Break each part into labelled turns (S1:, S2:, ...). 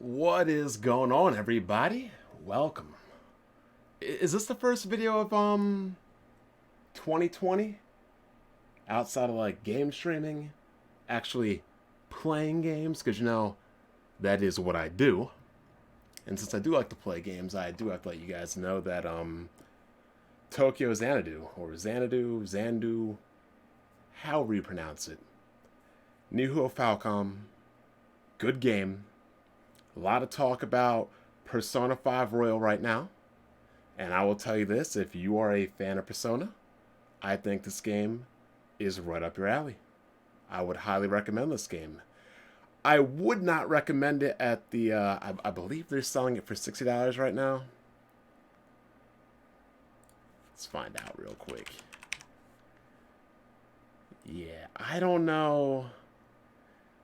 S1: What is going on, everybody? Welcome. Is this the first video of 2020 outside of like game streaming, actually playing games? Because that is what I do. And since I do like to play games, I do have to let you guys know that Tokyo Xanadu or Zandu, however you pronounce it, Niho Falcom, good game. A lot of talk about Persona 5 Royal right now. And I will tell you this, if you are a fan of Persona, I think this game is right up your alley. I would highly recommend this game. I would not recommend it at the, I believe they're selling it for $60 right now. Let's find out real quick. Yeah, I don't know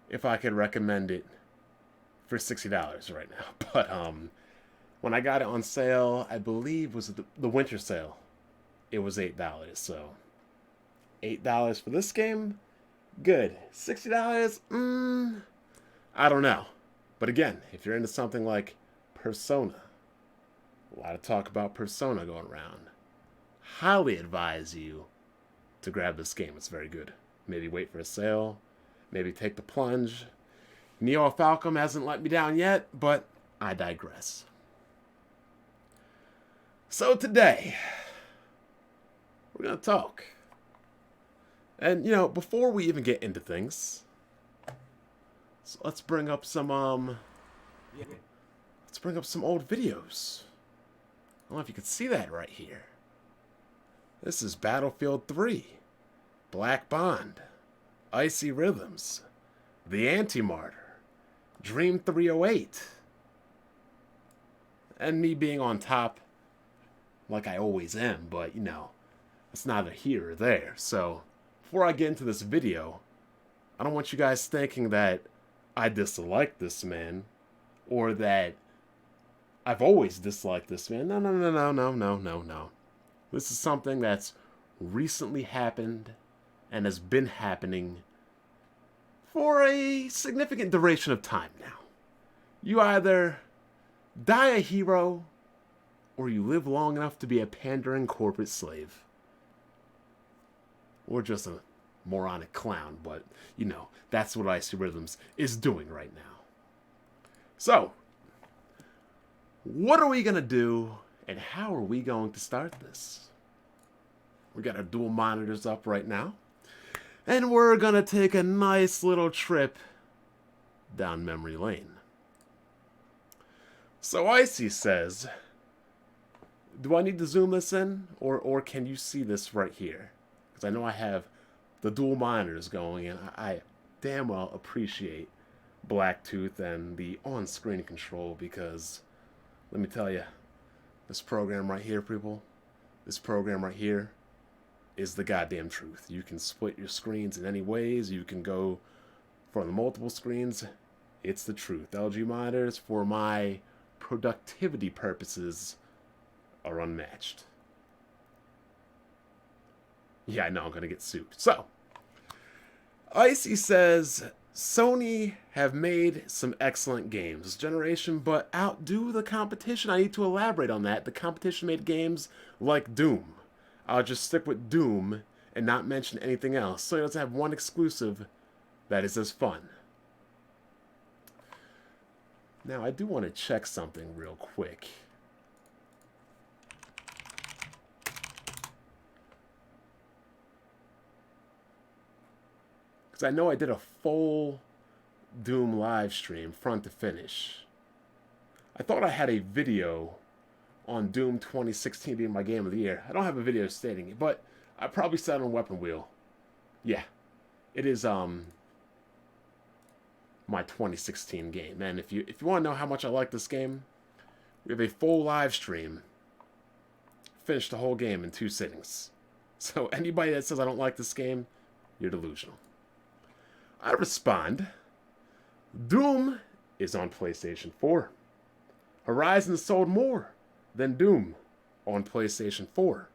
S1: if I could recommend it for $60 right now. But when I got it on sale, I believe was the winter sale, it was $8. So $8 for this game, good. $60, I don't know. But again, if you're into something like Persona, a lot of talk about Persona going around, highly advise you to grab this game. It's very good. Maybe wait for a sale, maybe take the plunge. Neo Falcom hasn't let me down yet, but I digress. So today, we're going to talk. And, before we even get into things, so let's bring up some, old videos. I don't know if you can see that right here. This is Battlefield 3, Black Bond, Icy Rhythms, The Anti-Martyr, Dream 308, and me being on top like I always am, but it's neither here or there. So before I get into this video, I don't want you guys thinking that I dislike this man or that I've always disliked this man. No. This is something that's recently happened and has been happening for a significant duration of time now. You either die a hero or you live long enough to be a pandering corporate slave. Or just a moronic clown, but that's what Icy Rhythms is doing right now. So, what are we going to do and how are we going to start this? We got our dual monitors up right now. And we're going to take a nice little trip down memory lane. So Icy says, do I need to zoom this in? Or can you see this right here? Because I know I have the dual monitors going, and I damn well appreciate Blacktooth and the on-screen control, because let me tell you, this program right here, people, this program right here is the goddamn truth. You can split your screens in any ways. You can go for the multiple screens. It's the truth. LG monitors, for my productivity purposes, are unmatched. Yeah, I know I'm going to get sued. So, Icy says, Sony have made some excellent games this generation, but outdo the competition. I need to elaborate on that. The competition made games like Doom. I'll just stick with Doom and not mention anything else. So it doesn't have one exclusive that is as fun. Now, I do want to check something real quick. Because I know I did a full Doom live stream, front to finish. I thought I had a video on Doom 2016 being my game of the year. I don't have a video stating it, but I probably said on Weapon Wheel. Yeah, it is my 2016 game. And if you want to know how much I like this game, we have a full live stream. Finished the whole game in 2 sittings. So anybody that says I don't like this game, you're delusional. I respond, Doom is on PlayStation 4. Horizon sold more than Doom on PlayStation 4.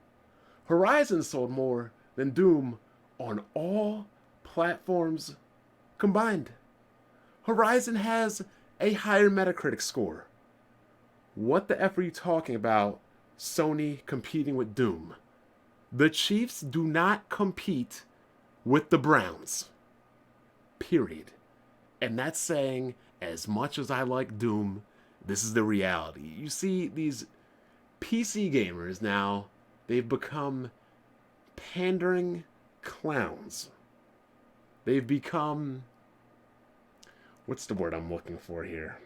S1: Horizon sold more than Doom on all platforms combined. Horizon has a higher Metacritic score. What the F are you talking about, Sony competing with Doom? The Chiefs do not compete with the Browns. Period. And that's saying, as much as I like Doom, this is the reality. You see, these PC gamers now, they've become pandering clowns. They've become, what's the word I'm looking for here?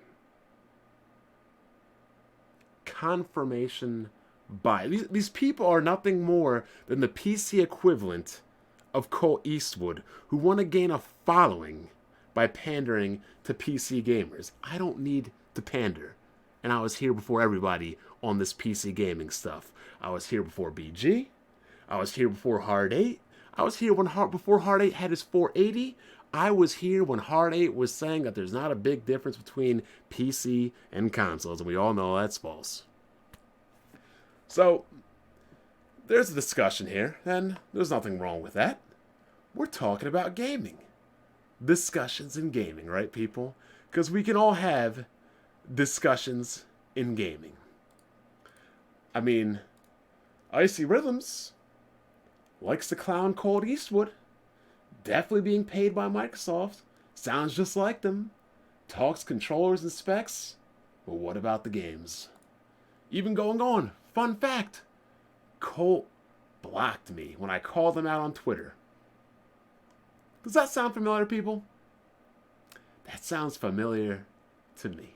S1: Confirmation bias. These people are nothing more than the PC equivalent of Colt Eastwood, who want to gain a following by pandering to PC gamers. I don't need to pander. And I was here before everybody on this PC gaming stuff. I was here before BG. I was here before Hard 8. I was here before Hard 8 had his 480. I was here when Hard 8 was saying that there's not a big difference between PC and consoles, and we all know that's false. So, there's a discussion here, and there's nothing wrong with that. We're talking about gaming. Discussions in gaming, right, people? Because we can all have discussions in gaming. I mean, Icy Rhythms likes to clown Colt Eastwood. Definitely being paid by Microsoft. Sounds just like them. Talks controllers and specs. But what about the games? Even going on, fun fact, Colt blocked me when I called him out on Twitter. Does that sound familiar, people? That sounds familiar to me.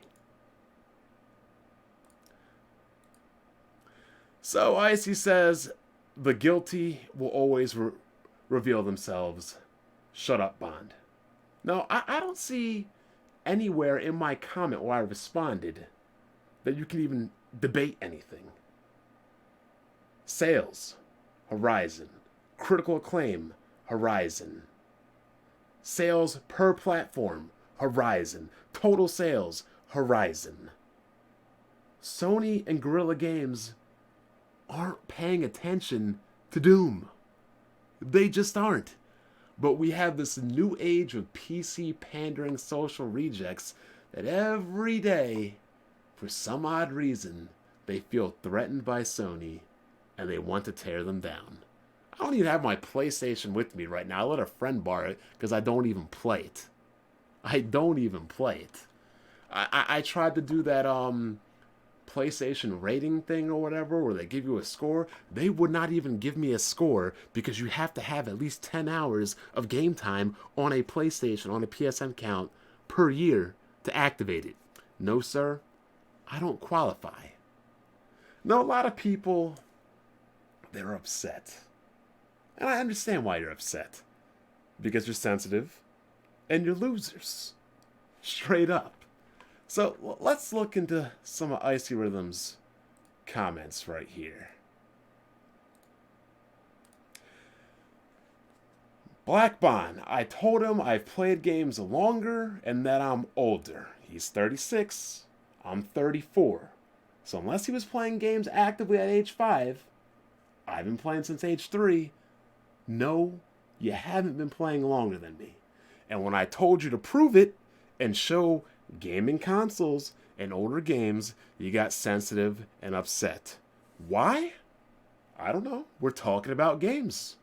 S1: So Icy says, the guilty will always reveal themselves. Shut up, Bond. No, I don't see anywhere in my comment where I responded that you can even debate anything. Sales, Horizon. Critical acclaim, Horizon. Sales per platform, Horizon. Total sales, Horizon. Sony and Guerrilla Games aren't paying attention to Doom. They just aren't. But we have this new age of PC pandering social rejects that every day, for some odd reason, they feel threatened by Sony and they want to tear them down. I don't even have my PlayStation with me right now. I let a friend borrow it because I don't even play it. I don't even play it. I tried to do that PlayStation rating thing or whatever where they give you a score. They would not even give me a score because you have to have at least 10 hours of game time on a PlayStation, on a PSN account per year to activate it. No, sir, I don't qualify. Now, a lot of people, they're upset. And I understand why you're upset. Because you're sensitive and you're losers. Straight up. So let's look into some of Icy Rhythm's comments right here. Black Bond, I told him I've played games longer and that I'm older. He's 36, I'm 34. So unless he was playing games actively at age 5, I've been playing since age 3. No, you haven't been playing longer than me. And when I told you to prove it and show gaming consoles and older games, you got sensitive and upset. Why? I don't know. We're talking about games.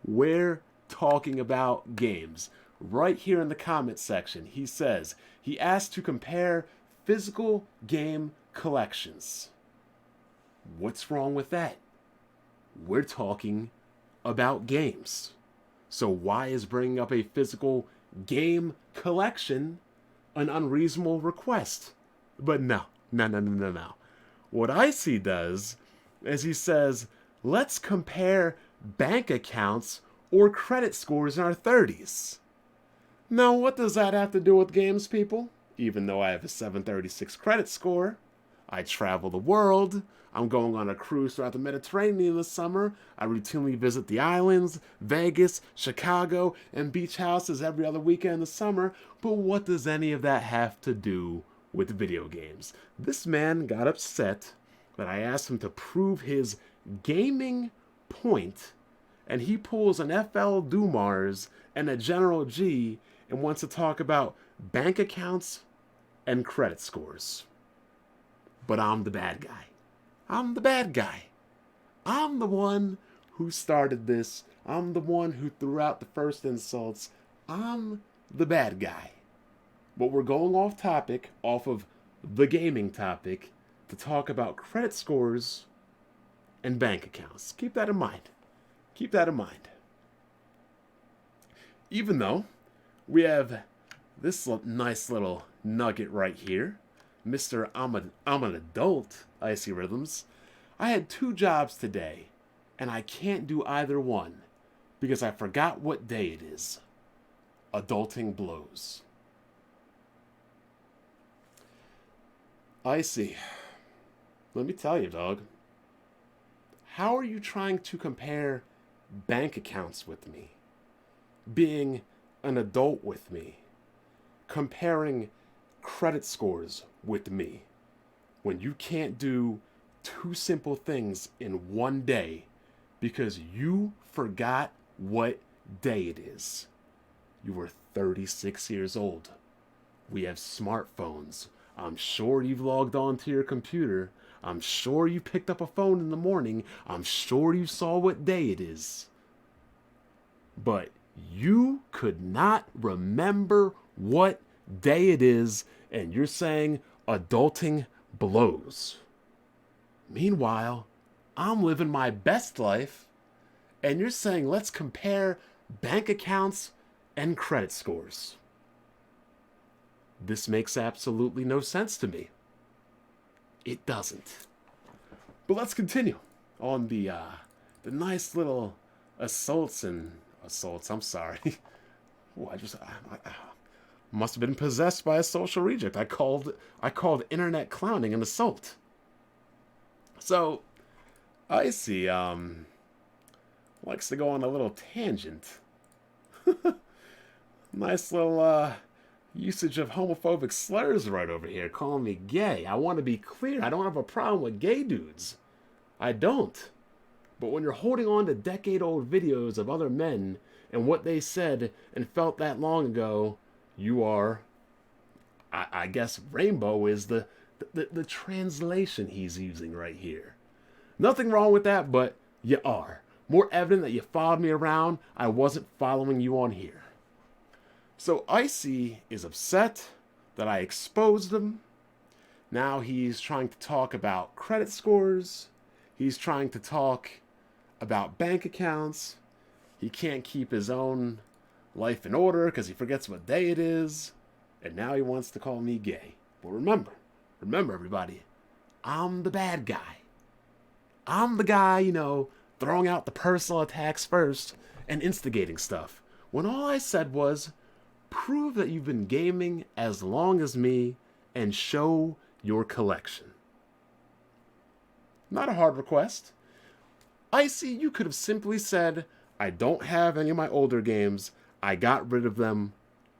S1: We're talking about games. Right here in the comment section, he says he asked to compare physical game collections. What's wrong with that? We're talking about games. So why is bringing up a physical game collection an unreasonable request? But no. What Icy does is he says, let's compare bank accounts or credit scores in our 30s. Now, what does that have to do with games, people? Even though I have a 736 credit score, I travel the world. I'm going on a cruise throughout the Mediterranean this summer. I routinely visit the islands, Vegas, Chicago, and beach houses every other weekend in the summer. But what does any of that have to do with video games? This man got upset that I asked him to prove his gaming point, and he pulls an FL Dumars and a General G and wants to talk about bank accounts and credit scores. But I'm the bad guy. I'm the bad guy. I'm the one who started this. I'm the one who threw out the first insults. I'm the bad guy. But we're going off topic, off of the gaming topic, to talk about credit scores and bank accounts. Keep that in mind. Keep that in mind. Even though we have this nice little nugget right here, Mr. I'm an adult, Icy Rhythms. I had 2 jobs today, and I can't do either one because I forgot what day it is. Adulting blows. Icy, let me tell you, dog. How are you trying to compare bank accounts with me? Being an adult with me? Comparing credit scores with me? When you can't do 2 simple things in one day because you forgot what day it is. You were 36 years old. We have smartphones. I'm sure you've logged on to your computer. I'm sure you picked up a phone in the morning. I'm sure you saw what day it is. But you could not remember what day it is, and you're saying adulting blows. Meanwhile, I'm living my best life, and you're saying let's compare bank accounts and credit scores. This makes absolutely no sense to me. It doesn't. But let's continue on the nice little assaults. I'm sorry. Ooh, I must have been possessed by a social reject. I called internet clowning an assault. So, Icy likes to go on a little tangent. Nice little usage of homophobic slurs right over here, calling me gay. I want to be clear, I don't have a problem with gay dudes. I don't. But when you're holding on to decade-old videos of other men and what they said and felt that long ago, you are, I guess rainbow is the translation he's using right here. Nothing wrong with that, but you are. More evident that you followed me around, I wasn't following you on here. So Icy is upset that I exposed him. Now he's trying to talk about credit scores. He's trying to talk about bank accounts. He can't keep his own life in order because he forgets what day it is. And now he wants to call me gay. But remember everybody, I'm the bad guy. I'm the guy, throwing out the personal attacks first and instigating stuff. When all I said was, prove that you've been gaming as long as me and show your collection. Not a hard request. Icy, you could have simply said, I don't have any of my older games. I got rid of them.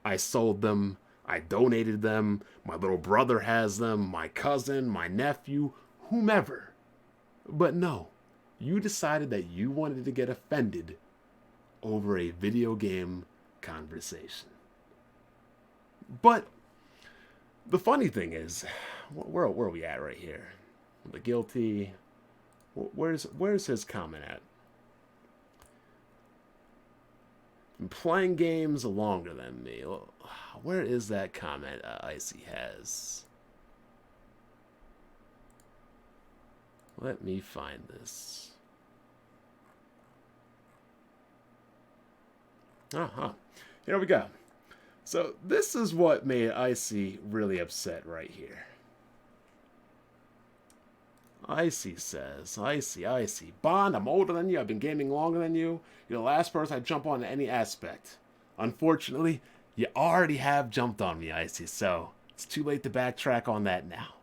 S1: I sold them. I donated them. My little brother has them. My cousin, my nephew, whomever. But no, you decided that you wanted to get offended over a video game conversation. But the funny thing is, where are we at right here? The guilty. Where's his comment at? Been playing games longer than me. Where is that comment Icy has? Let me find this. Here we go. So this is what made Icy really upset right here. Icy says, Icy, Bond, I'm older than you, I've been gaming longer than you, you're the last person I jump on in any aspect. Unfortunately, you already have jumped on me, Icy, so it's too late to backtrack on that now.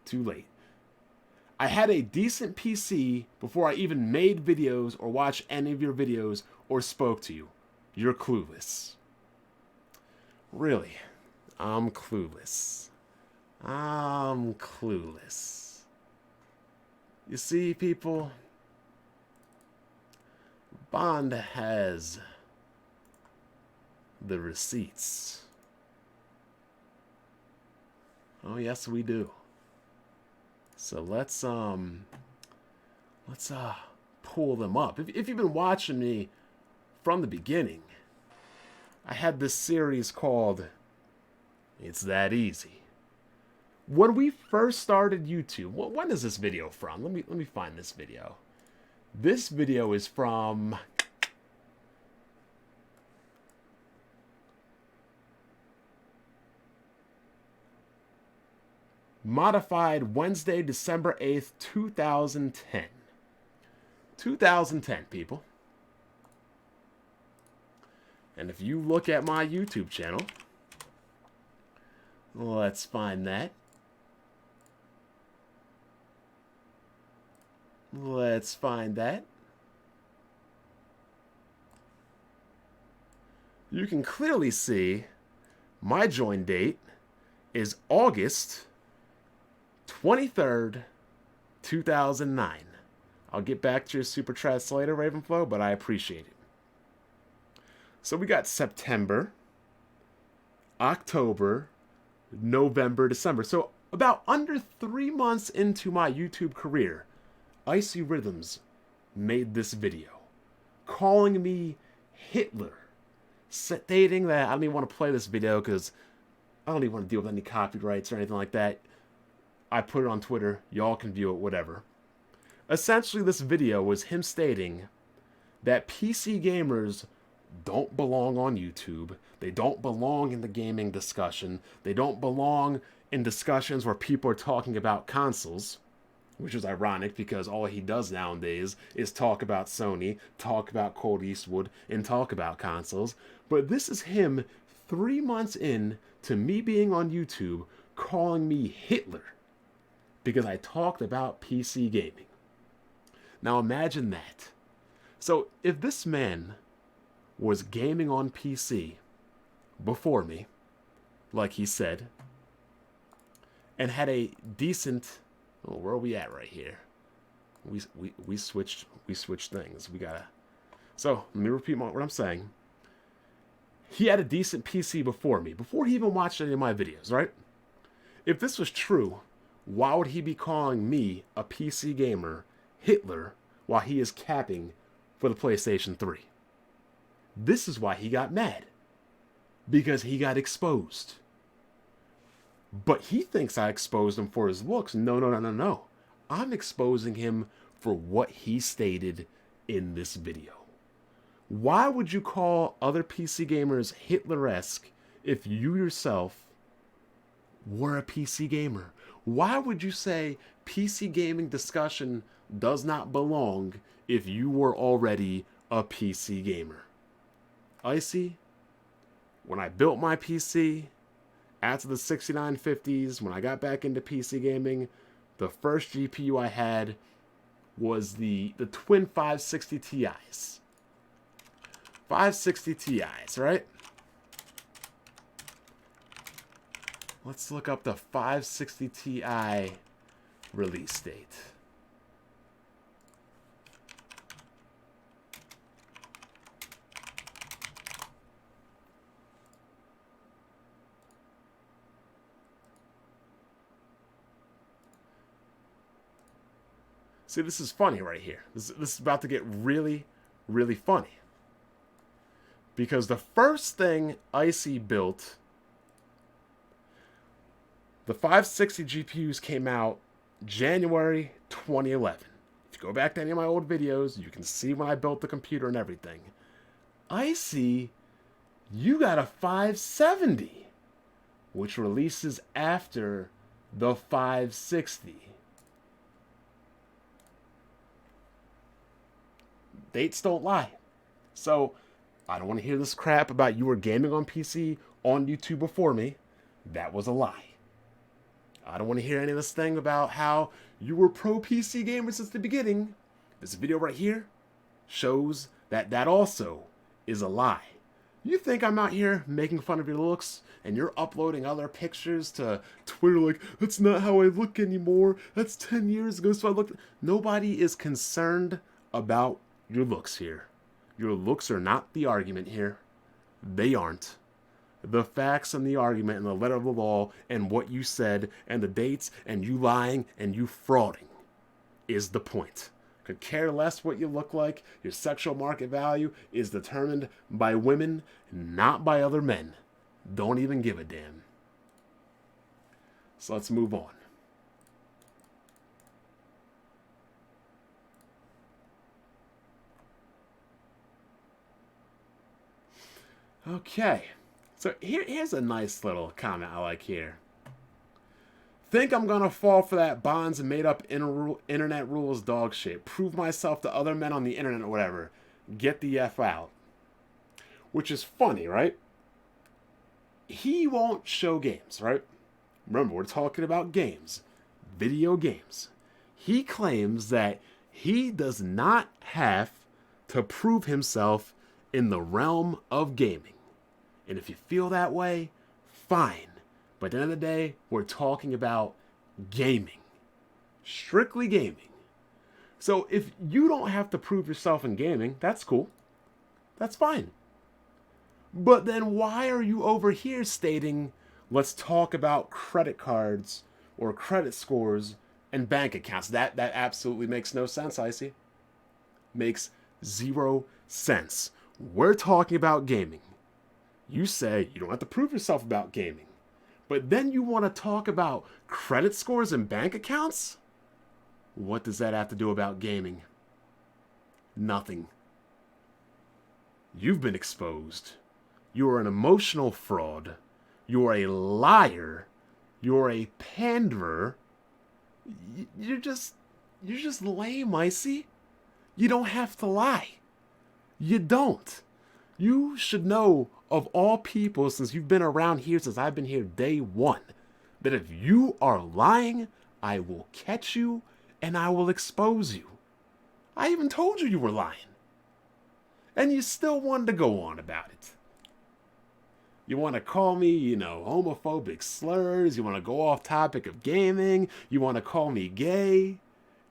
S1: Too late. I had a decent PC before I even made videos or watched any of your videos or spoke to you. You're clueless. Really, I'm clueless. I'm clueless. You see, people, Bond has the receipts. Oh, yes, we do. So let's pull them up. If you've been watching me from the beginning, I had this series called It's That Easy. When we first started YouTube, when is this video from? Let me find this video. This video is from modified Wednesday, December 8th, 2010. 2010, people. And if you look at my YouTube channel, let's find that. Let's find that. You can clearly see my join date is August 23rd, 2009. I'll get back to your super chats later, Ravenflow, but I appreciate it. So we got September, October, November, December. So about under 3 months into my YouTube career, Icy Rhythms made this video calling me Hitler, stating that I don't even want to play this video because I don't even want to deal with any copyrights or anything like that. I put it on Twitter. Y'all can view it, whatever. Essentially, this video was him stating that PC gamers don't belong on YouTube. They don't belong in the gaming discussion. They don't belong in discussions where people are talking about consoles, which is ironic because all he does nowadays is talk about Sony, talk about Cold Eastwood, and talk about consoles. But this is him 3 months in to me being on YouTube calling me Hitler because I talked about PC gaming. Now imagine that. So if this man was gaming on PC before me, like he said, and had a decent... Oh, where are we at right here? We switched things. We gotta... So, let me repeat what I'm saying. He had a decent PC before me, before he even watched any of my videos, right? If this was true, why would he be calling me, a PC gamer, Hitler, while he is capping for the PlayStation 3? This is why he got mad. Because he got exposed. But he thinks I exposed him for his looks. No. I'm exposing him for what he stated in this video. Why would you call other PC gamers Hitler-esque if you yourself were a PC gamer? Why would you say PC gaming discussion does not belong if you were already a PC gamer? Icy, when I built my PC, after the 6950s, when I got back into PC gaming, the first GPU I had was the twin 560 Ti's. 560 Ti's, right? Let's look up the 560 Ti release date. See, this is funny right here. This is about to get really, really funny. Because the first thing Icy built, the 560 GPUs came out January 2011. If you go back to any of my old videos, you can see when I built the computer and everything. Icy, you got a 570, which releases after the 560. Dates don't lie. So, I don't want to hear this crap about you were gaming on PC on YouTube before me. That was a lie. I don't want to hear any of this thing about how you were pro PC gamer since the beginning. This video right here shows that that also is a lie. You think I'm out here making fun of your looks and you're uploading other pictures to Twitter like, that's not how I look anymore. That's 10 years ago, so I looked... Nobody is concerned about your looks here. Your looks are not the argument here. They aren't. the facts and the argument and the letter of the law and what you said and the dates and you lying and you frauding is the point. Could care less what you look like. Your sexual market value is determined by women, not by other men. Don't even give a damn. So let's move on. Okay. So here's a nice little comment I like here. Think I'm gonna fall for that bonds and made up internet rules dog shit. Prove myself to other men on the internet or whatever. Get the F out. Which is funny, right? He won't show games, right? Remember, we're talking about games. Video games. He claims that he does not have to prove himself in the realm of gaming. And if you feel that way, fine. But at the end of the day, we're talking about gaming. Strictly gaming. So if you don't have to prove yourself in gaming, that's cool. That's fine. But then why are you over here stating, let's talk about credit cards or credit scores and bank accounts? That absolutely makes no sense, Icy. Makes 0 sense. We're talking about gaming. You say you don't have to prove yourself about gaming. But then you want to talk about credit scores and bank accounts? What does that have to do about gaming? Nothing. You've been exposed. You are an emotional fraud. You are a liar. You're a panderer. You're just lame, Icy. You don't have to lie. You don't. You should know, of all people, since you've been around here since I've been here day one, that if you are lying, I will catch you and I will expose you. I even told you were lying. And you still wanted to go on about it. You want to call me, homophobic slurs. You want to go off topic of gaming. You want to call me gay.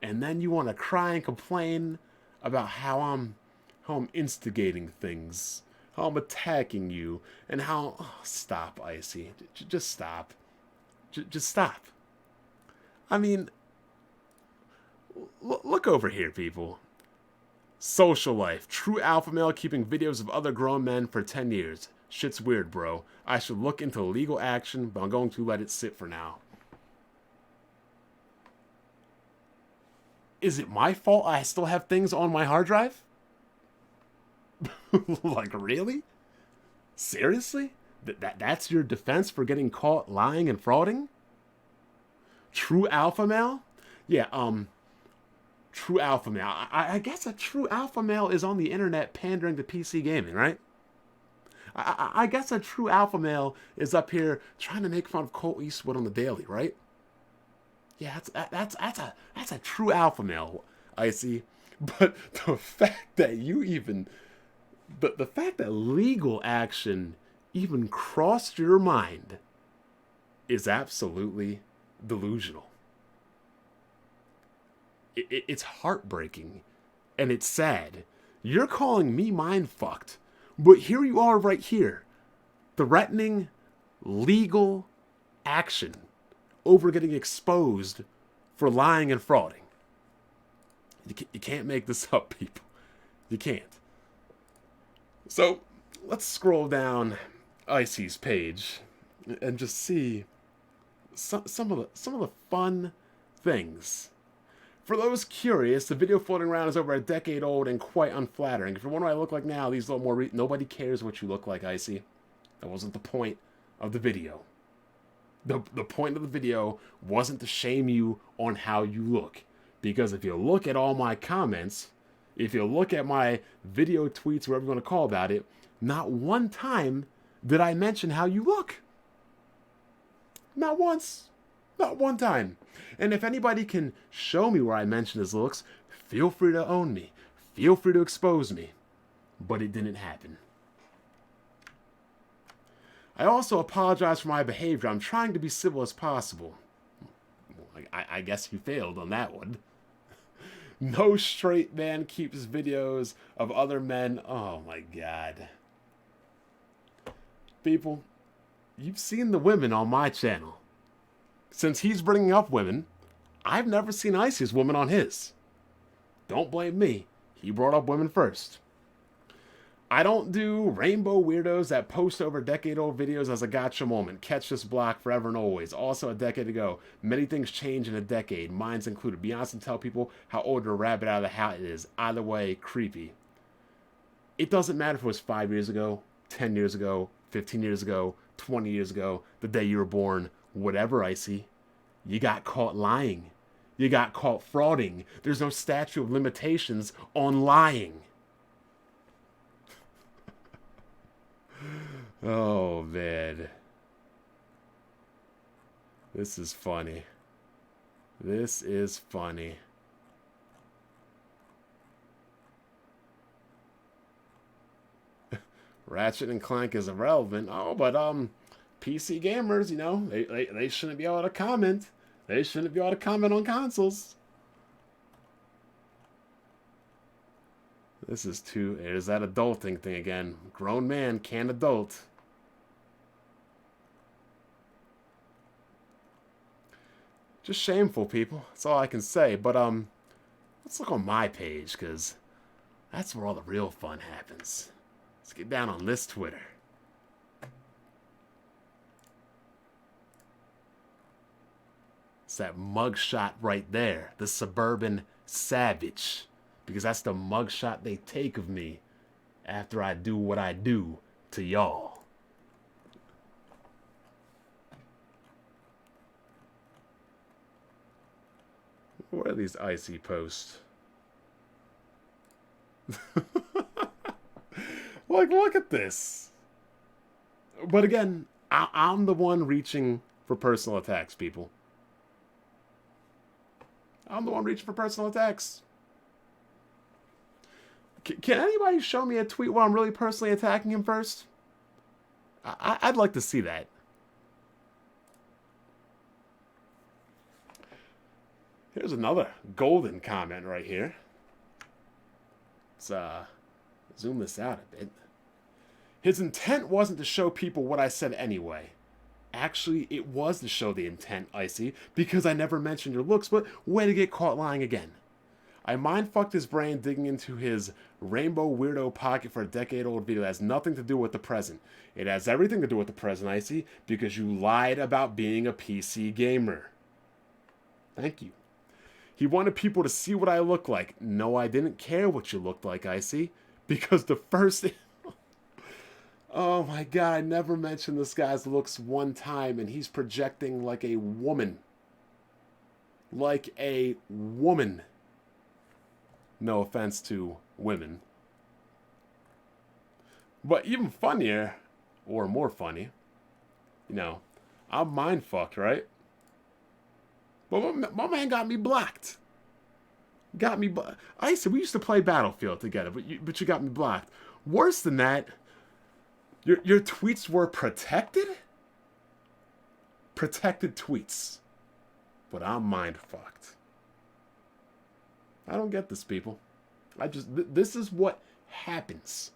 S1: And then you want to cry and complain about how I'm instigating things, how I'm attacking you, and how... Oh, stop, Icy. Just stop. Just stop. I mean, look over here, people. Social life. True alpha male keeping videos of other grown men for 10 years. Shit's weird, bro. I should look into legal action, but I'm going to let it sit for now. Is it my fault I still have things on my hard drive? Like, really? Seriously? That's your defense for getting caught lying and frauding? True alpha male? Yeah, true alpha male. I guess a true alpha male is on the internet pandering to PC gaming, right? I guess a true alpha male is up here trying to make fun of Colt Eastwood on the daily, right? Yeah, that's a true alpha male, I see. But the fact that you even... The fact that legal action even crossed your mind is absolutely delusional. It's heartbreaking and it's sad. You're calling me mind fucked, but here you are right here, threatening legal action over getting exposed for lying and frauding. You can't make this up, people. You can't. So let's scroll down Icy's page and just see some of the fun things. For those curious, the video floating around is over a decade old and quite unflattering. If you're wondering what I look like now, these little more... Nobody cares what you look like, Icy. That wasn't the point of the video. The point of the video wasn't to shame you on how you look. Because if you look at all my comments, if you look at my video tweets, whatever you want to call about it, not one time did I mention how you look. Not once. Not one time. And if anybody can show me where I mentioned his looks, feel free to own me. Feel free to expose me. But it didn't happen. I also apologize for my behavior. I'm trying to be civil as possible. I guess you failed on that one. No straight man keeps videos of other men. Oh my God. People, you've seen the women on my channel. Since he's bringing up women, I've never seen Icy's woman on his. Don't blame me. He brought up women first. I don't do rainbow weirdos that post over decade-old videos as a gotcha moment. Catch this block forever and always. Also, a decade ago, many things change in a decade. Mine's included. Be honest and tell people how old a rabbit out of the hat is. Either way, creepy. It doesn't matter if it was 5 years ago, 10 years ago, 15 years ago, 20 years ago, the day you were born, whatever, Icy. You got caught lying. You got caught frauding. There's no statute of limitations on lying. Oh, man. This is funny. This is funny. Ratchet and Clank is irrelevant. Oh, but PC gamers, you know, they shouldn't be able to comment. They shouldn't be able to comment on consoles. This is too... There's that adulting thing again. Grown man can't adult. Just shameful, people. That's all I can say. But let's look on my page, because that's where all the real fun happens. Let's get down on this Twitter. It's that mugshot right there. The suburban savage. Because that's the mugshot they take of me after I do what I do to y'all. What are these icy posts? Like, look at this. But again, I'm the one reaching for personal attacks, people. I'm the one reaching for personal attacks. Can anybody show me a tweet where I'm really personally attacking him first? I'd like to see that. Here's another golden comment right here. Let's zoom this out a bit. His intent wasn't to show people what I said anyway. Actually, it was to show the intent, Icy, because I never mentioned your looks, but way to get caught lying again. I mind-fucked his brain digging into his rainbow weirdo pocket for a decade-old video that has nothing to do with the present. It has everything to do with the present, Icy, because you lied about being a PC gamer. Thank you. He wanted people to see what I look like. No, I didn't care what you looked like, Icy, because the first... Oh my god, I never mentioned this guy's looks one time, and he's projecting like a woman. Like a woman. No offense to women. But even funnier, or more funny, you know, I'm mind-fucked, right? But my man got me blocked. Got me blocked. I said we used to play Battlefield together, but you got me blocked. Worse than that, your tweets were protected? Protected tweets. But I'm mind-fucked. I don't get this, people. This is what happens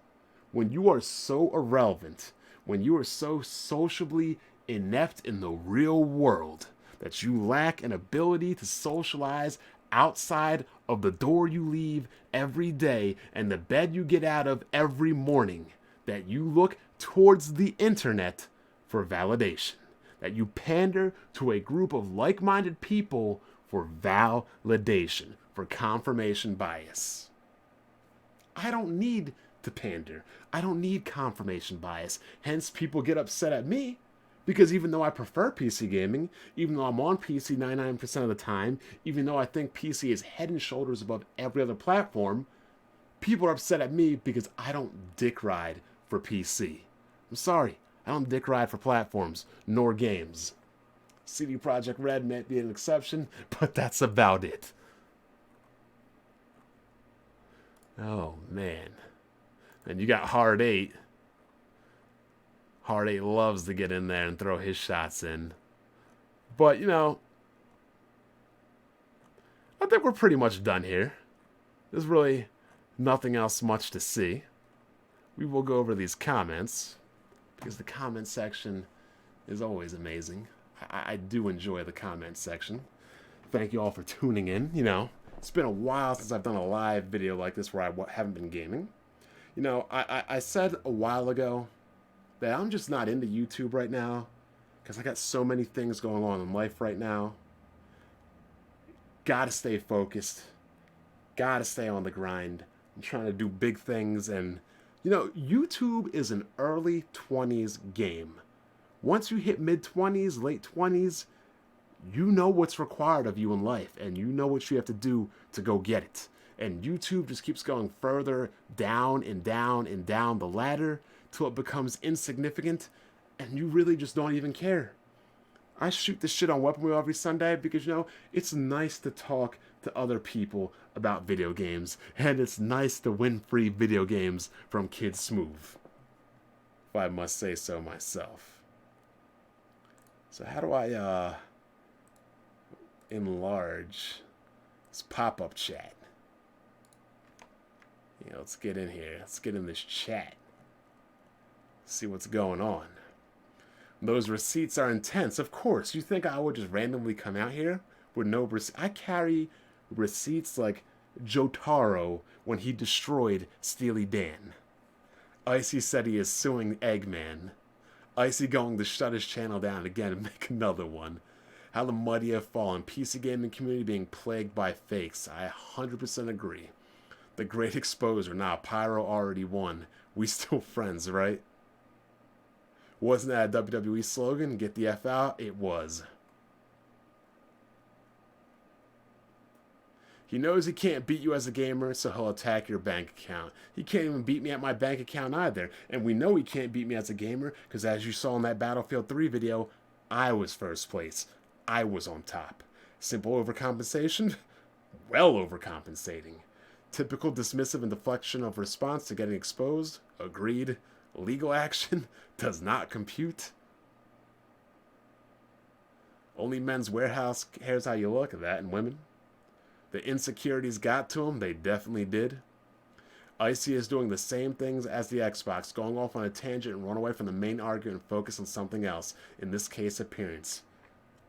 S1: when you are so irrelevant, when you are so sociably inept in the real world that you lack an ability to socialize outside of the door you leave every day and the bed you get out of every morning, that you look towards the internet for validation, that you pander to a group of like-minded people for validation, for confirmation bias. I don't need to pander. I don't need confirmation bias. Hence, people get upset at me because even though I prefer PC gaming, even though I'm on PC 99% of the time, even though I think PC is head and shoulders above every other platform, people are upset at me because I don't dick ride for PC. I'm sorry, I don't dick ride for platforms, nor games. CD Projekt Red might be an exception, but that's about it. Oh, man. And you got Hard 8. Hard 8 loves to get in there and throw his shots in. But, you know, I think we're pretty much done here. There's really nothing else much to see. We will go over these comments, because the comment section is always amazing. I do enjoy the comment section. Thank you all for tuning in. It's been a while since I've done a live video like this where I haven't been gaming. I said a while ago that I'm just not into YouTube right now because I got so many things going on in life right now. Gotta stay focused. Gotta stay on the grind. I'm trying to do big things. And, YouTube is an early 20s game. Once you hit mid 20s, late 20s, you know what's required of you in life and you know what you have to do to go get it. And YouTube just keeps going further down and down and down the ladder till it becomes insignificant and you really just don't even care. I shoot this shit on Weapon Wheel every Sunday because, it's nice to talk to other people about video games and it's nice to win free video games from Kid Smooth, if I must say so myself. So how do I enlarge this pop-up chat? Let's get in here. Let's get in this chat. See what's going on. Those receipts are intense. Of course, you think I would just randomly come out here with no receipts? I carry receipts like Jotaro when he destroyed Steely Dan. Icy said he is suing Eggman. Icy going to shut his channel down again and make another one. How the mighty have fallen. PC gaming community being plagued by fakes. I 100% agree. The great exposure. Nah, Pyro already won. We still friends, right? Wasn't that a WWE slogan? Get the F out? It was. He knows he can't beat you as a gamer, so he'll attack your bank account. He can't even beat me at my bank account either. And we know he can't beat me as a gamer, because as you saw in that Battlefield 3 video, I was first place. I was on top. Simple overcompensation? Well overcompensating. Typical dismissive and deflection of response to getting exposed? Agreed. Legal action? Does not compute. Only Men's Warehouse cares how you look at that, and women. The insecurities got to him, they definitely did. Icy is doing the same things as the Xbox, going off on a tangent and run away from the main argument and focus on something else, in this case appearance.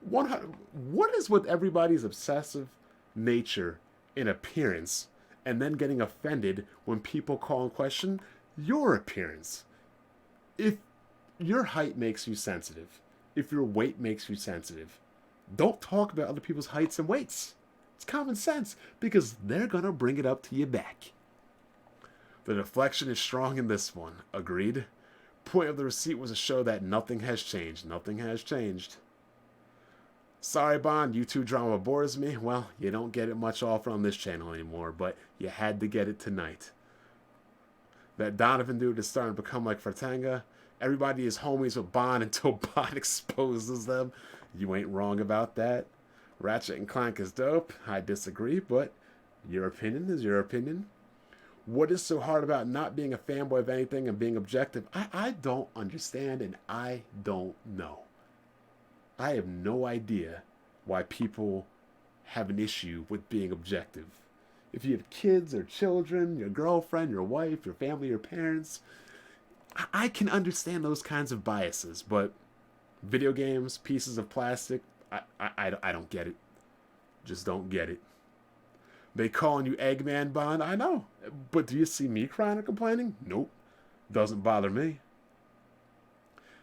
S1: What is with everybody's obsessive nature in appearance and then getting offended when people call in question your appearance? If your height makes you sensitive, if your weight makes you sensitive, don't talk about other people's heights and weights. It's common sense, because they're going to bring it up to you back. The deflection is strong in this one. Agreed. Point of the receipt was to show that nothing has changed. Nothing has changed. Sorry, Bond, YouTube drama bores me. Well, you don't get it much often on this channel anymore, but you had to get it tonight. That Donovan dude is starting to become like Fratanga. Everybody is homies with Bond until Bond exposes them. You ain't wrong about that. Ratchet and Clank is dope. I disagree, but your opinion is your opinion. What is so hard about not being a fanboy of anything and being objective? I don't understand, and I don't know. I have no idea why people have an issue with being objective. If you have kids or children, your girlfriend, your wife, your family, your parents, I can understand those kinds of biases, but video games, pieces of plastic, I don't get it. Just don't get it. They calling you Eggman, Bond? I know. But do you see me crying or complaining? Nope. Doesn't bother me.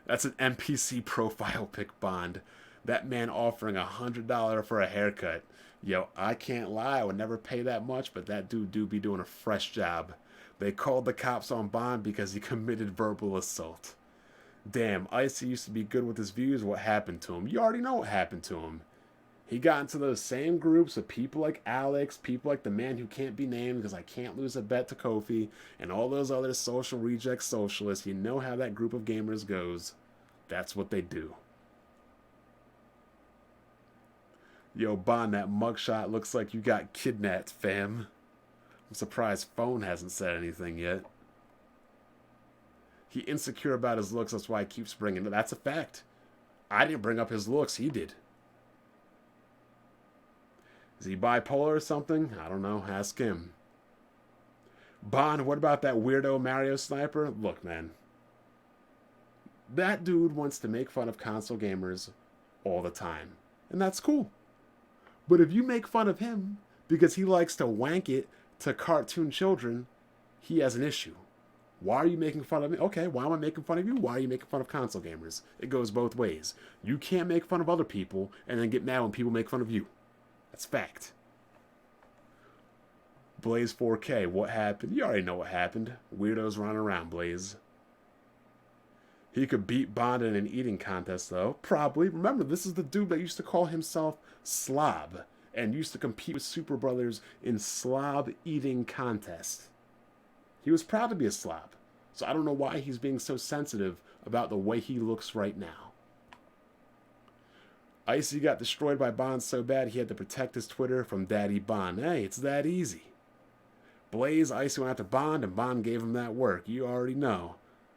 S1: That's an NPC profile pic, Bond. That man offering $100 for a haircut. Yo, I can't lie. I would never pay that much, but that dude do be doing a fresh job. They called the cops on Bond because he committed verbal assault. Damn, Icy used to be good with his views. What happened to him? You already know what happened to him. He got into those same groups of people like Alex, people like the man who can't be named because I can't lose a bet to Kofi, and all those other social reject socialists. You know how that group of gamers goes. That's what they do. Yo, Bond, that mugshot looks like you got kidnapped, fam. I'm surprised Phone hasn't said anything yet. He insecure about his looks, that's why he keeps bringing it. That's a fact. I didn't bring up his looks, he did. Is he bipolar or something? I don't know, ask him. Bond, what about that weirdo Mario sniper? Look, man. That dude wants to make fun of console gamers all the time. And that's cool. But if you make fun of him because he likes to wank it to cartoon children, he has an issue. Why are you making fun of me? Okay, why am I making fun of you? Why are you making fun of console gamers? It goes both ways. You can't make fun of other people and then get mad when people make fun of you. That's fact. Blaze 4K, what happened? You already know what happened. Weirdos running around, Blaze. He could beat Bond in an eating contest, though. Probably. Remember, this is the dude that used to call himself Slob and used to compete with Super Brothers in slob eating contests. He was proud to be a slob. So I don't know why he's being so sensitive about the way he looks right now. Icy got destroyed by Bond so bad he had to protect his Twitter from Daddy Bond. Hey, it's that easy. Blaze, Icy went after Bond, and Bond gave him that work. You already know.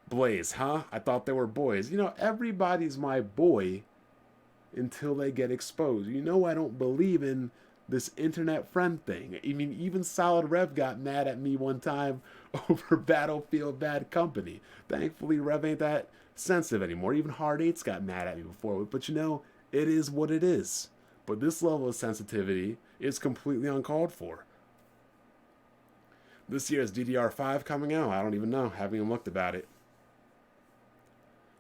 S1: Blaze, huh? I thought they were boys. You know, everybody's my boy until they get exposed. You know I don't believe in this internet friend thing. I mean, even Solid Rev got mad at me one time over Battlefield Bad Company. Thankfully, Rev ain't that sensitive anymore. Even Hard 8's got mad at me before. But you know, it is what it is. But this level of sensitivity is completely uncalled for. This year's DDR5 coming out? I don't even know. Haven't even looked about it.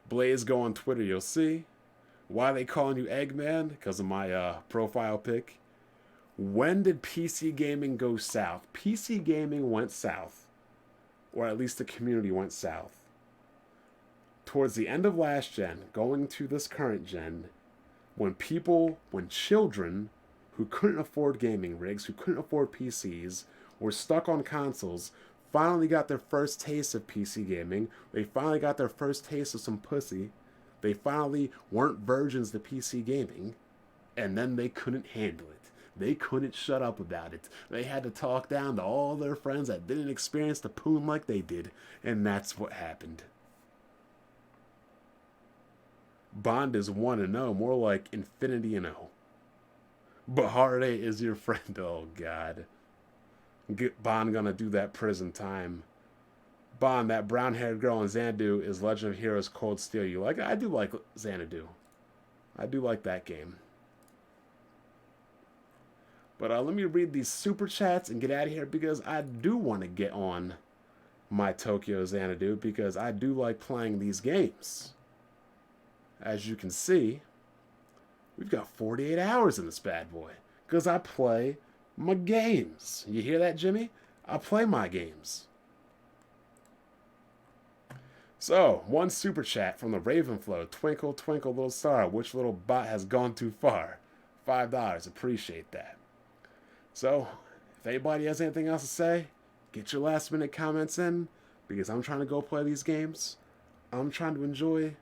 S1: Blaze, go on Twitter, you'll see. Why are they calling you Eggman? Because of my profile pic. When did PC gaming go south? PC gaming went south. Or at least the community went south. Towards the end of last gen, going to this current gen, when children who couldn't afford gaming rigs, who couldn't afford PCs, were stuck on consoles, finally got their first taste of PC gaming. They finally got their first taste of some pussy. They finally weren't virgins to PC gaming. And then they couldn't handle it. They couldn't shut up about it. They had to talk down to all their friends that didn't experience the poon like they did. And that's what happened. Bond is 1-0, more like Infinity and 0. But Hard 8 is your friend. Oh, God. Bond gonna do that prison time. Bond, that brown-haired girl in Xanadu is Legend of Heroes Cold Steel. You like it? I do like Xanadu. I do like that game. But let me read these super chats and get out of here because I do want to get on my Tokyo Xanadu because I do like playing these games. As you can see, we've got 48 hours in this bad boy because I play my games. You hear that, Jimmy? I play my games. So, one super chat from the Ravenflow. Twinkle, twinkle, little star. Which little bot has gone too far? $5. Appreciate that. So, if anybody has anything else to say, get your last minute comments in because I'm trying to go play these games. I'm trying to enjoy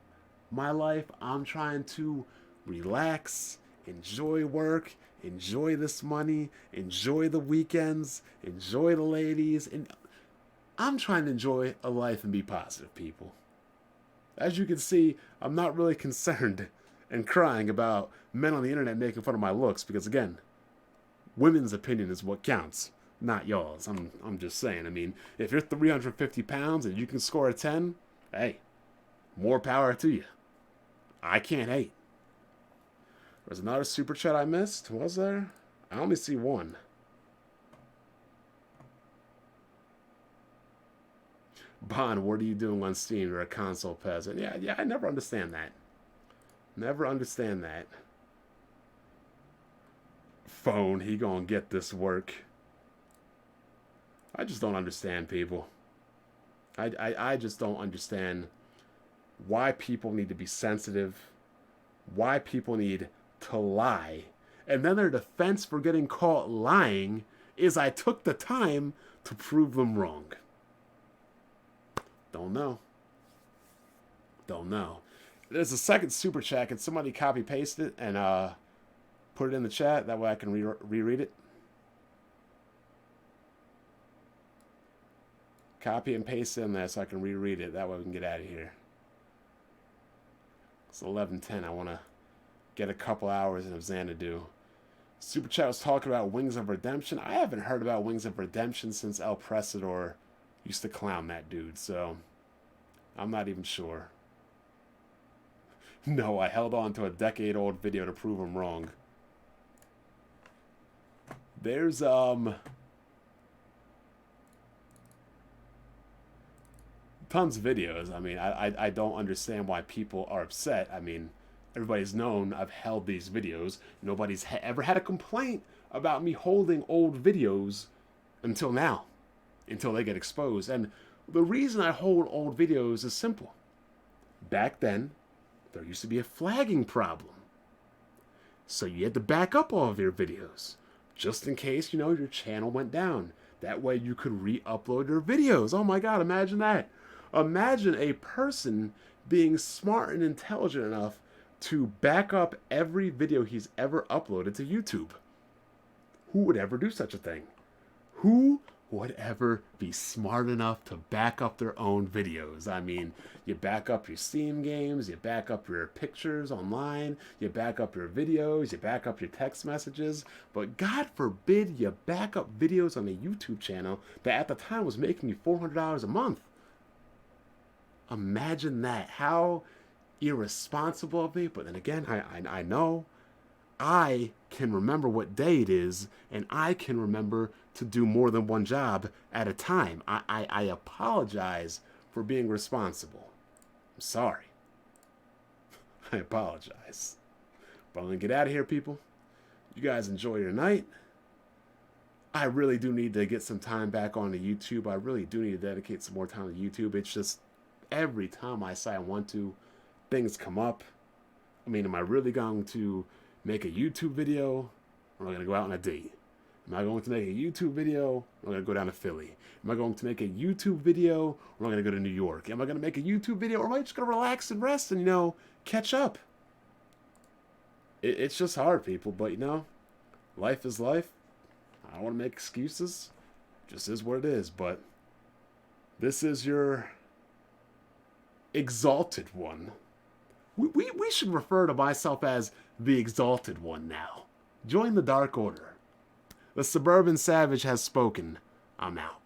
S1: my life. I'm trying to relax, enjoy work, enjoy this money, enjoy the weekends, enjoy the ladies, and I'm trying to enjoy a life and be positive, people. As you can see, I'm not really concerned and crying about men on the internet making fun of my looks because, again, women's opinion is what counts, not y'all's. I'm just saying. I mean, if you're 350 pounds and you can score a 10, hey, more power to you. I can't hate. There's another super chat I missed. Was there? I only see one. Bond, what are you doing on Steam? You're a console peasant. Yeah, I never understand that. Never understand that. Phone, he gonna get this work. I just don't understand people. I just don't understand why people need to be sensitive, why people need to lie, and then their defense for getting caught lying is I took the time to prove them wrong. Don't know. There's a second super chat. Can somebody copy paste it and put it in the chat? That way I can reread it. Copy and paste it in there so I can reread it. That way we can get out of here. It's 11:10. I want to get a couple hours in Xanadu. Super chat was talking about Wings of Redemption. I haven't heard about Wings of Redemption since El Presador used to clown that dude, so I'm not even sure. No, I held on to a decade-old video to prove him wrong. There's, tons of videos. I mean, I don't understand why people are upset. I mean, everybody's known I've held these videos. Nobody's ever had a complaint about me holding old videos until now, until they get exposed. And the reason I hold old videos is simple. Back then, there used to be a flagging problem. So you had to back up all of your videos, just in case, you know, your channel went down. That way you could re-upload your videos. Oh my God, imagine that. Imagine a person being smart and intelligent enough to back up every video he's ever uploaded to YouTube. Who would ever do such a thing? Who would ever be smart enough to back up their own videos? I mean, you back up your Steam games, you back up your pictures online, you back up your videos, you back up your text messages, but God forbid you back up videos on a YouTube channel that at the time was making you $400 a month. Imagine that. How irresponsible of me. But then again, I know I can remember what day it is, and I can remember to do more than one job at a time. I apologize for being responsible. I'm sorry. I apologize. But I'm going to get out of here, people. You guys enjoy your night. I really do need to get some time back onto YouTube. I really do need to dedicate some more time to YouTube. It's just every time I say I want to, things come up. I mean, am I really going to make a YouTube video, or am I going to go out on a date? Am I going to make a YouTube video, or am I going to go down to Philly? Am I going to make a YouTube video, or am I going to go to New York? Am I going to make a YouTube video, or am I just going to relax and rest and, you know, catch up? It's just hard, people, but, you know, life is life. I don't want to make excuses. It just is what it is, but this is your exalted one. We should refer to myself as the exalted one now. Join the Dark Order. The Suburban Savage has spoken. I'm out.